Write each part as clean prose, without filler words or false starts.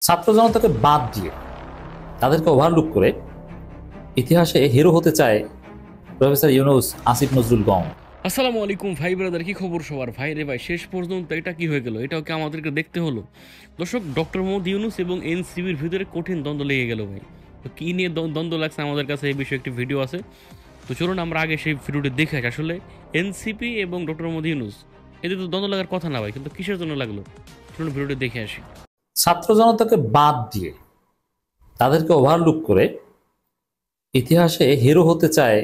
ছাত্র জনতাকে বাদ দিয়ে তাদেরকে ওভারলুক করে ইতিহাসে হিরো হতে চায় প্রফেসর ইউনূস আসিফ নজরুল গং। আসসালামু আলাইকুম ভাই ব্রাদার, কি খবর সবার? ভাই রে ভাই, শেষ পর্যন্ত এটা কি হয়ে গেল? এটাও কি আমাদেরকে দেখতে হলো? দর্শক, ডক্টর মোহাম্মদ ইউনূস এবং এনসিবির ভিতরে কঠিন দ্বন্দ্ব লেগে গেল ভাই। তো কী নিয়ে দ্বন্দ্ব লাগছে আমাদের কাছে এই বিষয়ে একটি ভিডিও আছে। তো চলুন আমরা আগে সেই ভিডিওটি দেখে আসি। আসলে এনসিপি এবং ডক্টর মোহাম্মদ ইউনূস, এদের তো দ্বন্দ্ব লাগার কথা না ভাই, কিন্তু কিসের জন্য লাগলো? চলুন ভিডিওটি দেখে আসি। ছাত্র জনতাকে বাদ দিয়ে তাদেরকে ওভারলুক করে ইতিহাসে হিরো হতে চায়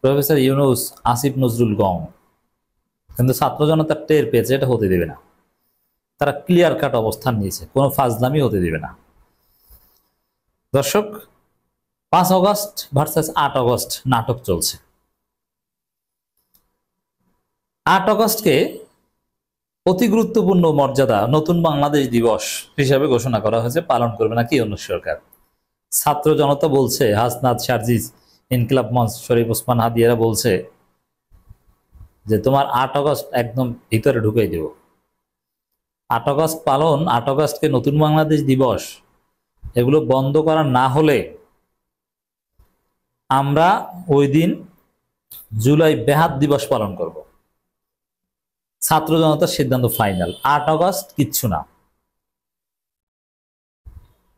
প্রফেসর ইউনূস আসিফ নজরুল গং। কিন্তু ছাত্র জনতা টের পেয়েছে এটা হতে দেবে না। তারা ক্লিয়ার কাট অবস্থান নিয়েছে, কোনো ফাজলামি হতে দেবে না। দর্শক, 5 অগস্ট ভার্সেস 8 অগস্ট নাটক চলছে। 8 অগস্টকে অতি গুরুত্বপূর্ণ মর্যাদা নতুন বাংলাদেশ দিবস হিসাবে ঘোষণা করা হয়েছে, পালন করবে নাকি ইউনূস সরকার। ছাত্র জনতা বলছে, হাসনাত, শারজিস, ইনকিলাব মঞ্চ, শরীফ ওসমান হাদিয়ারা বলছে যে তোমার 8 অগস্ট একদম ভিতরে ঢুকাই দেব। 8 অগস্ট পালন, 8 অগস্টকে নতুন বাংলাদেশ দিবস, এগুলো বন্ধ করা না হলে আমরা ওই দিন জুলাই বেহাত দিবস পালন করব। ছাত্র জনতার সিদ্ধান্ত ফাইনাল, 8 অগস্ট কিচ্ছু না।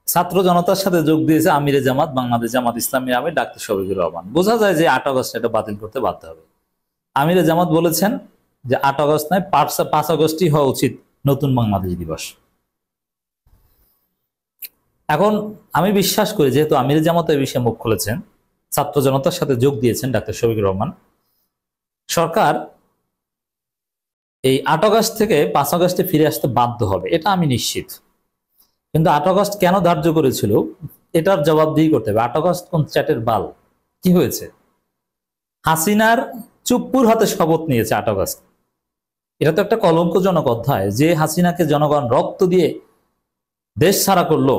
ছাত্র জনতার সাথে যোগ দিয়েছে আমিরে জামাত, বাংলাদেশ জামাত ইসলামী আমির ডাক্তার শফিকুর রহমান। বোঝা যায় যে 8 অগস্ট এটা বাতিল করতে বাধ্য হবে। আমিরে জামাত বলেছেন যে 8 অগস্ট নয়, 5 অগস্টই হওয়া উচিত নতুন বাংলাদেশ দিবস। এখন আমি বিশ্বাস করি, যেহেতু আমিরে জামাত এই বিষয়ে মুখ খুলেছেন, ছাত্র জনতার সাথে যোগ দিয়েছেন ডাক্তার শফিকুর রহমান, সরকার এই 8 অগস্ট থেকে 5 অগস্টে ফিরে আসতে বাধ্য হবে, এটা আমি নিশ্চিত। কিন্তু 8 অগস্ট কেন ধার্য করেছিল এটার জবাবদিহি করতে হবে। 8 অগস্ট কোন চ্যাটের বাল? কি হয়েছে? হাসিনার চুপ্পুর হাতে শপথ নিয়েছে 8 অগস্ট। এটা তো একটা কলঙ্কজনক অধ্যায়। যে হাসিনাকে জনগণ রক্ত দিয়ে দেশ ছাড়া করলো,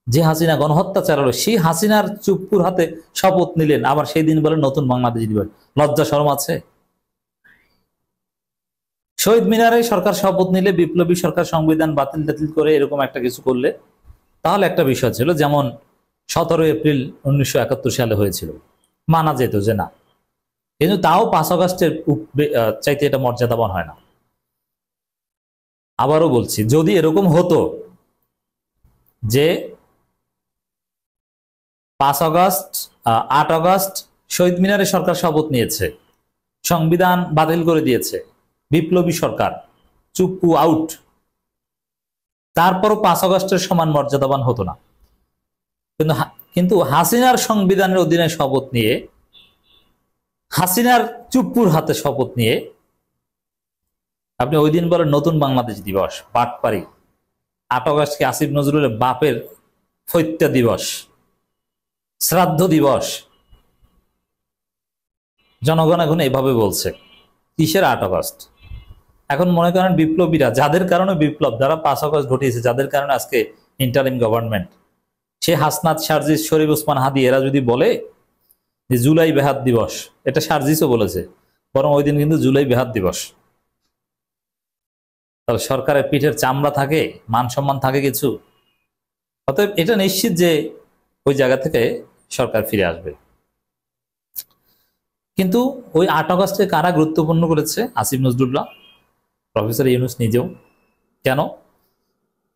যে হাসিনা গণহত্যা চালালো, সেই হাসিনার চুপ্পুর হাতে শপথ নিলেন, আবার সেই দিন বলেন নতুন বাংলাদেশ দিবস। লজ্জা শরম আছে? শহীদ মিনারে সরকার শপথ নিলে, বিপ্লবী সরকার সংবিধান বাতিল টাতিল করে এরকম একটা কিছু করলে তাহলে একটা বিষয় ছিল, যেমন 17 এপ্রিল 1971 সালে হয়েছিল, মানা যেত যে না। কিন্তু তাও 5 অগস্টের চাইতে এটা মর্যাদাবান হয় না। আবারও বলছি, যদি এরকম হতো যে 5 অগস্ট 8 অগস্ট শহীদ মিনারে সরকার শপথ নিয়েছে, সংবিধান বাতিল করে দিয়েছে, বিপ্লবী সরকার, চুপ্পু আউট, তারপরও 5 অগস্টের সমান মর্যাদাবান হতো না। কিন্তু হাসিনার সংবিধানের অধীনে শপথ নিয়ে, হাসিনার চুপ্পুর হাতে শপথ নিয়ে আপনি ওই দিন বলেন নতুন বাংলাদেশ দিবস। বাটপারি। 8 অগস্টকে আসিফ নজরুলের বাপের হত্যা দিবস, শ্রাদ্ধ দিবস। জনগণ এখন এইভাবে বলছে। কিসের 8 অগস্ট? এখন মনে করেন বিপ্লবীরা, যাদের কারণে বিপ্লব, যারা 5 অগস্ট ঘটিয়েছে, যাদের কারণে আজকে ইন্টারিম গভর্নমেন্ট, সে হাসনাত, শারজিস, শরীফ ওসমান হাদি এরা যদি বলে যে জুলাই বেহাত দিবস, এটা শারজিসও বলেছে, বরং ওই দিন কিন্তু জুলাই বেহাত দিবস, তাহলে সরকারের পিঠের চামড়া থাকে, মান সম্মান থাকে কিছু? অতএব এটা নিশ্চিত যে ওই জায়গা থেকে সরকার ফিরে আসবে। কিন্তু ওই 8 অগস্টে কারা গুরুত্বপূর্ণ করেছে? আসিফ নজরুল্লাহ, প্রফেসর ইউনূস নিজেও। কেন?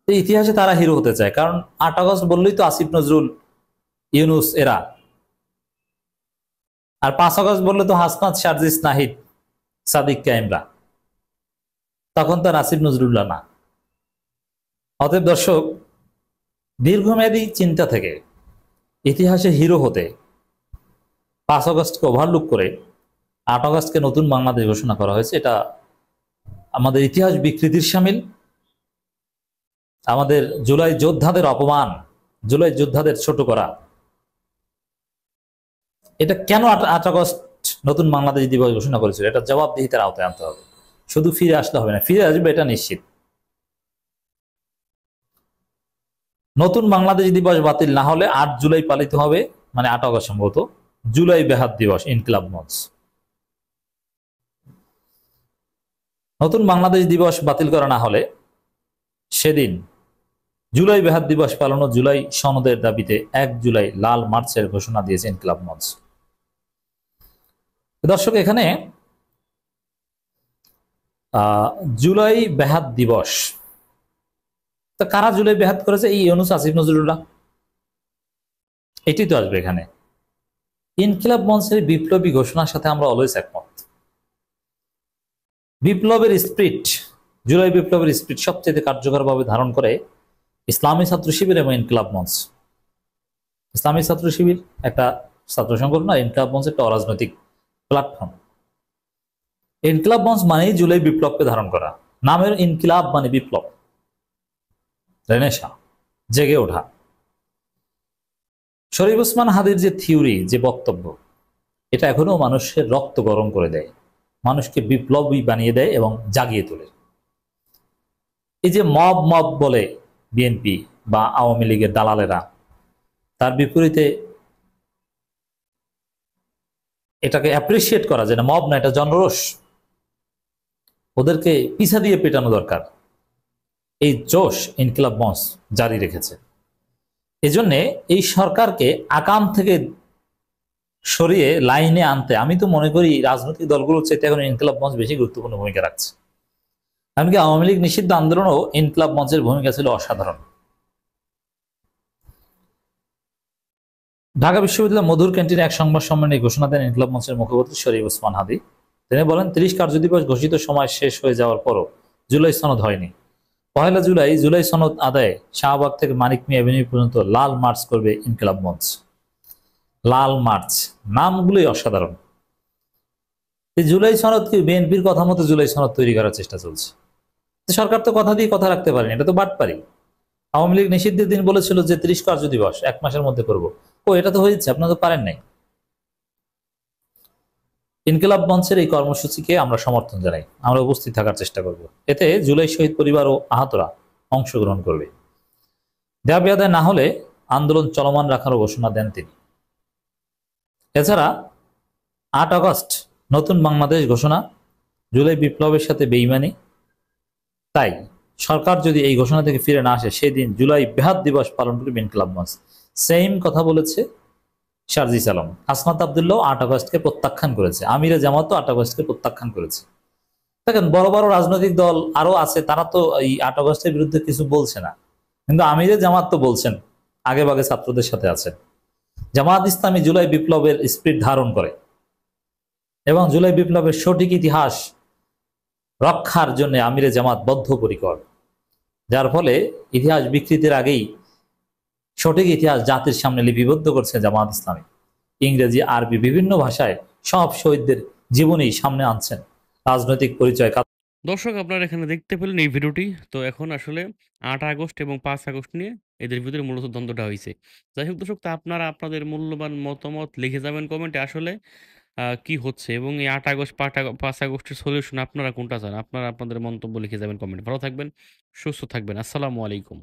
ইতিহাসে তারা হিরো হতে চায়, কারণ 8 অগস্ট বললেই তো আসিফ নজরুল, ইউনূস এরা। আর 5 অগস্ট বললে তো হাসনাত, শারজিস, নাহিদ, সাদিক, কায়েমরা। তখন তো আসিফ নজরুল্লাহ না। অতএব দর্শক, দীর্ঘমেয়াদী চিন্তা থেকে ইতিহাসে হিরো হতে 5 অগস্টকে ওভারলুক করে 8 অগস্টকে নতুন বাংলাদেশ ঘোষণা করা হয়েছে। এটা আমাদের ইতিহাস বিকৃতির শামিল, আমাদের জুলাই যোদ্ধাদের অপমান, জুলাই যোদ্ধাদের ছোট করা। এটা কেন 8 অগস্ট নতুন বাংলাদেশ দিবস ঘোষণা করেছিল, এটা জবাবদিহিতার আওতায় আনতে হবে। শুধু ফিরে আসলে হবে না, ফিরে আসবে এটা নিশ্চিত। নতুন বাংলাদেশ দিবস বাতিল না হলে 8 জুলাই পালিত হবে, মানে 8 অগস্ট সম্ভবত জুলাই বেহাত দিবস, ইনকিলাব মঞ্চ। নতুন বাংলাদেশ দিবস বাতিল করা না হলে সেদিন জুলাই বেহাত দিবস পালন ও জুলাই সনদের দাবিতে 1 জুলাই লাল মার্চের ঘোষণা দিয়েছে ইনকিলাব মঞ্চ। দর্শক, এখানে জুলাই বেহাত দিবস, তো কারা জুলাই বেহাত করেছে? এই ইউনূস আসিফ নজরুলরা, এটি তো আসবে এখানে। ইনকিলাব মঞ্চের বিপ্লবী ঘোষণার সাথে আমরা অলওয়েজ একমত। বিপ্লবের স্পিরিট, জুলাই বিপ্লবের স্পিরিট সবচেয়ে কার্যকরভাবে ধারণ করে ইসলামী ছাত্র শিবির এবং ইনকিলাব মঞ্চ। ইসলামী ছাত্র শিবির একটা ছাত্র সংগঠন, আর ইনকিলাব মঞ্চ একটা অরাজনৈতিক প্ল্যাটফর্ম। ইনকিলাব মঞ্চ মানেই জুলাই বিপ্লবকে ধারণ করা। নামের ইনকিলাব মানে বিপ্লব, রেনেসাঁ, জেগে ওঠা। শরীফ ওসমান হাদির যে থিওরি, যে বক্তব্য, এটা এখনো মানুষের রক্ত গরম করে দেয়, মানুষকে বিপ্লবী বানিয়ে দেয় এবং জাগিয়ে তোলে। এই যে মব মব বলে বিএনপি বা আওয়ামী লীগের দালালেরা, তার বিপরীতে এটাকে অ্যাপ্রিসিয়েট করা যায় না, মব না, এটা জনরোষ, ওদেরকে পিছা দিয়ে পেটানো দরকার। এই জোশ ইনকিলাব মঞ্চ জারি রেখেছে। এজন্যে এই সরকারকে আকাম থেকে সরিয়ে লাইনে আনতে আমি তো মনে করি রাজনৈতিক দলগুলোর চাইতে এখন ইনকিলাব মঞ্চ বেশি গুরুত্বপূর্ণ ভূমিকা রাখছে। এমনকি আওয়ামী লীগ নিষিদ্ধ আন্দোলনেও ইনকিলাব মঞ্চের ভূমিকা ছিল অসাধারণ। ঢাকা বিশ্ববিদ্যালয়ের মধুর ক্যান্টিনে এক সংবাদ সম্মেলনে ঘোষণা দেন ইনকিলাব মঞ্চের মুখপাত্র শরীফ ওসমান হাদি। তিনি বলেন, 30 কার্যদিবস ঘোষিত সময় শেষ হয়ে যাওয়ার পরও জুলাই সনদ হয়নি। 1 জুলাই সনদ আদায়ে শাহবাগ থেকে মানিক মিয়া এভিনিউ পর্যন্ত লাল মার্চ করবে ইনকিলাব মঞ্চ। লাল মার্চ, নামগুলোই অসাধারণ। এই জুলাই সনদ কি বিএনপির কথা মতো জুলাই সনদ তৈরি করার চেষ্টা চলছে? সরকার তো কথা দিয়ে কথা রাখতে পারেনি, এটা তো বাটপারি। আওয়ামী লীগ নিষিদ্ধের দিন বলেছিল যে 30 কার্যদিবস 1 মাসের মধ্যে করব, ও এটা তো হয়েছে, আপনারা তো পারেন নাই। ইনকিলাব মঞ্চের এই কর্মসূচিকে আমরা সমর্থন জানাই, আমরা উপস্থিত থাকার চেষ্টা করব। এতে জুলাই শহীদ পরিবার ও আহতরা অংশগ্রহণ করবে। দাবি আদায় না হলে আন্দোলন চলমান রাখারও ঘোষণা দেন তিনি। এছাড়া 8 আগস্ট নতুন বাংলাদেশ ঘোষণা, জুলাই বিপ্লবের সাথে বেইমানি, তাই সরকার যদি এই ঘোষণা থেকে ফিরে না আসে সেদিন জুলাই বেহাত দিবস পালন করবে ইনকিলাব মঞ্চ। সেম কথা বলেছে শারজিস আলম। হাসনাত আব্দুল্লাহ 8 আগস্টকে প্রত্যাখ্যান করেছে, আমিরে জামাতও 8 আগস্টকে প্রত্যাখ্যান করেছে। দেখেন, বড় বড় রাজনৈতিক দল আরো আছে, তারা তো এই 8 আগস্টের বিরুদ্ধে কিছু বলছে না, কিন্তু আমিরে জামাত তো বলছেন, আগে ভাগে ছাত্রদের সাথে আছেন। জামাত ইসলামী জুলাই বিপ্লবের স্পিরিট ধারণ করে এবং জুলাই বিপ্লবের সঠিক ইতিহাস রক্ষার জন্য আমিরে জামাত বদ্ধপরিকর, যার ফলে ইতিহাস বিকৃতির আগেই সঠিক ইতিহাস জাতির সামনে লিপিবদ্ধ করছে জামাত ইসলামী। ইংরেজি, আরবি, বিভিন্ন ভাষায় সব শহীদদের জীবনী সামনে আনছেন রাজনৈতিক পরিচয়। দর্শক, আপনারা এখানে দেখতে পেলেন এই ভিডিওটি। তো এখন আসলে 8 আগস্ট এবং 5 আগস্ট নিয়ে এদের ভিতরে মূলত দ্বন্দ্বটা হয়েছে। যাই হোক দর্শক, তা আপনারা আপনাদের মূল্যবান মতামত লিখে যাবেন কমেন্টে, আসলে কি হচ্ছে এবং এই 8 আগস্ট 5 আগস্টের সলিউশন আপনারা কোনটা চান? আপনারা আপনাদের মন্তব্য লিখে যাবেন কমেন্টে। ভালো থাকবেন, সুস্থ থাকবেন। আসসালামু আলাইকুম।